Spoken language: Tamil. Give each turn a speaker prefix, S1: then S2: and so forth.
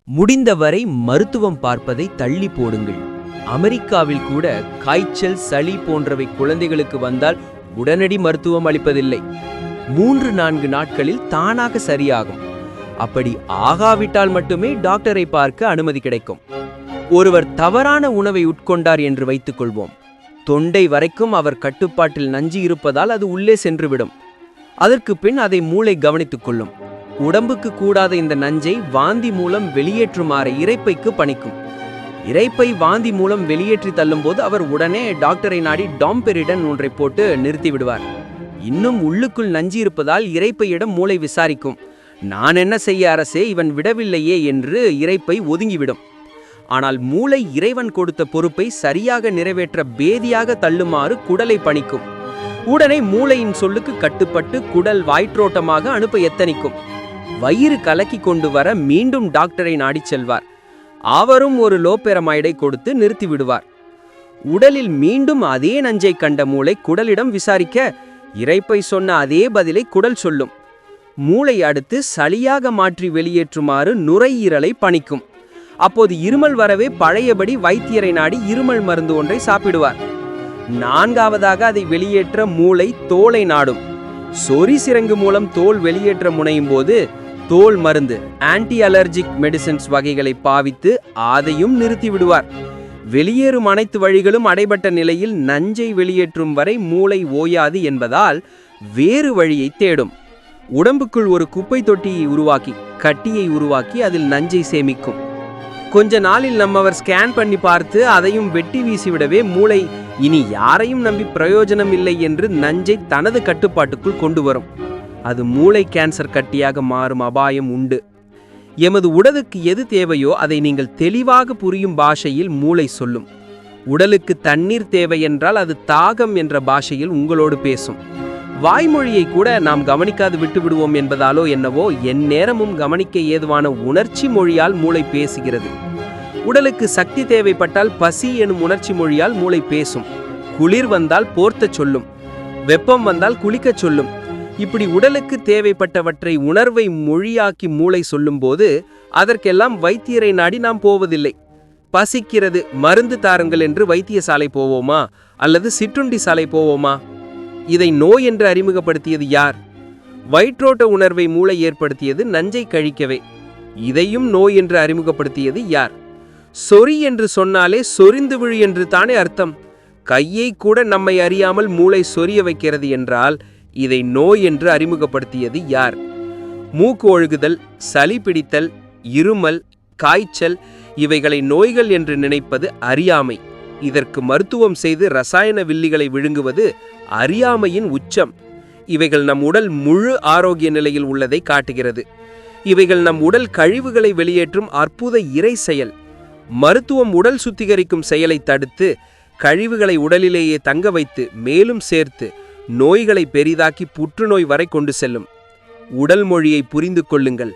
S1: முடிந்தவரை மருத்துவம் பார்ப்பதை தள்ளி போடுங்கள். அமெரிக்காவில் கூட காய்ச்சல், சளி போன்றவை குழந்தைகளுக்கு வந்தால் உடனடி மருத்துவம் அளிப்பதில்லை. 3-4 நாட்களில் தானாக சரியாகும். அப்படி ஆகாவிட்டால் மட்டுமே டாக்டரை பார்க்க அனுமதி கிடைக்கும். ஒருவர் தவறான உணவை உட்கொண்டார் என்று வைத்துக் கொள்வோம். தொண்டை வரைக்கும் அவர் கட்டுப்பாட்டில் நஞ்சு இருப்பதால் அது உள்ளே சென்றுவிடும். அதற்கு பின் அதை மூளை கவனித்துக் கொள்ளும். உடம்புக்கு கூடாத இந்த நஞ்சை வாந்தி மூலம் வெளியேற்றுமாறு இரைப்பைக்கு பணிக்கும். இரைப்பை வாந்தி மூலம் வெளியேற்றி தள்ளும்போது அவர் உடனே டாக்டரை நாடி டாம்பெரிடன் ஒன்றை போட்டு நிறுத்திவிடுவார். இன்னும் உள்ளுக்குள் நஞ்சு இருப்பதால் இரைப்பையிடம் மூளை விசாரிக்கும். நான் என்ன செய்ய அரசே, இவன் விடவில்லையே என்று இரைப்பை ஒதுங்கிவிடும். ஆனால் மூளை இறைவன் கொடுத்த பொறுப்பை சரியாக நிறைவேற்ற பேதியாக தள்ளுமாறு குடலை பணிக்கும். உடனே மூளையின் சொல்லுக்கு கட்டுப்பட்டு குடல் வாய்ற்றோட்டமாக அனுப்ப எத்தனிக்கும். வயிறு கலக்கி கொண்டு வர மீண்டும் டாக்டரை நாடிச் செல்வார். அவரும் ஒரு லோபெரமைடை கொடுத்து நிறுத்திவிடுவார். உடலில் மீண்டும் அதே நஞ்சை கண்ட மூளை குடலிடம் விசாரிக்க இரைப்பை சொன்ன அதே பதிலை குடல் சொல்லும். மூளை அடுத்து சளியாக மாற்றி வெளியேற்றுமாறு நுரையீரலை பணிக்கும். அப்போது இருமல் வரவே பழையபடி வைத்தியரை நாடி இருமல் மருந்து ஒன்றை சாப்பிடுவார். 4ஆவதாக அதை வெளியேற்ற மூளை தோலை நாடும். சொறி சிரங்கு மூலம் தோல் வெளியேற்ற முனையும் போது தோல் மருந்து, ஆன்டி அலர்ஜிக் மெடிசின்ஸ் வகைகளை பாவித்து அதையும் நிறுத்தி விடுவார். வெளியேறும் அனைத்து வழிகளும் அடைபட்ட நிலையில் நஞ்சை வெளியேற்றும் வரை மூளை ஓயாது என்பதால் வேறு வழியை தேடும். உடம்புக்குள் ஒரு குப்பை தொட்டியை உருவாக்கி கட்டியை உருவாக்கி அதில் நஞ்சை சேமிக்கும். கொஞ்ச நாளில் நம்மவர் ஸ்கேன் பண்ணி பார்த்து அதையும் வெட்டி வீசிவிடவே மூளை இனி யாரையும் நம்பி பிரயோஜனம் இல்லை என்று நஞ்சை தனது கட்டுப்பாட்டுக்குள் கொண்டு வரும். அது மூளை கேன்சர் கட்டியாக மாறும் அபாயம் உண்டு. எமது உடலுக்கு எது தேவையோ அதை நீங்கள் தெளிவாக புரியும் பாஷையில் மூளை சொல்லும். உடலுக்கு தண்ணீர் தேவை என்றால் அது தாகம் என்ற பாஷையில் உங்களோடு பேசும். வாய்மொழியை கூட நாம் கவனிக்காது விட்டு விடுவோம் என்பதாலோ என்னவோ எந்நேரமும் கவனிக்க ஏதுவான உணர்ச்சி மொழியால் மூளை பேசுகிறது. உடலுக்கு சக்தி தேவைப்பட்டால் பசி எனும் உணர்ச்சி மொழியால் மூளை பேசும். குளிர் வந்தால் போர்த்தச் சொல்லும். வெப்பம் வந்தால் குளிக்கச் சொல்லும். இப்படி உடலுக்கு தேவைப்பட்டவற்றை உணர்வை மொழியாக்கி மூளை சொல்லும்போது அதற்கெல்லாம் வைத்தியரை நாடி நாம் போவதில்லை. பசிக்கிறது, மருந்து தாருங்கள் என்று வைத்தியசாலை போவோமா அல்லது சிற்றுண்டி சாலை போவோமா? இதை நோய் என்று அறிமுகப்படுத்தியது யார்? வயிற்றோட்ட உணர்வை மூளை ஏற்படுத்தியது நஞ்சை கழிக்கவே. இதையும் நோய் என்று அறிமுகப்படுத்தியது யார்? சொறி என்று சொன்னாலே சொரிந்து விழு என்று தானே அர்த்தம். கையை கூட நம்மை அறியாமல் மூளை சொரிய வைக்கிறது என்றால் இதை நோய் என்று அறிமுகப்படுத்தியது யார்? மூக்கு ஒழுகுதல், சளி பிடித்தல், இருமல், காய்ச்சல் இவைகளை நோய்கள் என்று நினைப்பது அறியாமை. இதற்கு மருத்துவம் செய்து ரசாயன வில்லிகளை விழுங்குவது அறியாமையின் உச்சம். இவைகள் நம் உடல் முழு ஆரோக்கிய நிலையில் உள்ளதை காட்டுகிறது. இவைகள் நம் உடல் கழிவுகளை வெளியேற்றும் அற்புத இறை செயல். மருத்துவம் உடல் சுத்திகரிக்கும் செயலை தடுத்து கழிவுகளை உடலிலேயே தங்க வைத்து மேலும் சேர்த்து நோய்களை பெரிதாக்கி புற்றுநோய் வரை கொண்டு செல்லும். உடல் மொழியை புரிந்து கொள்ளுங்கள்.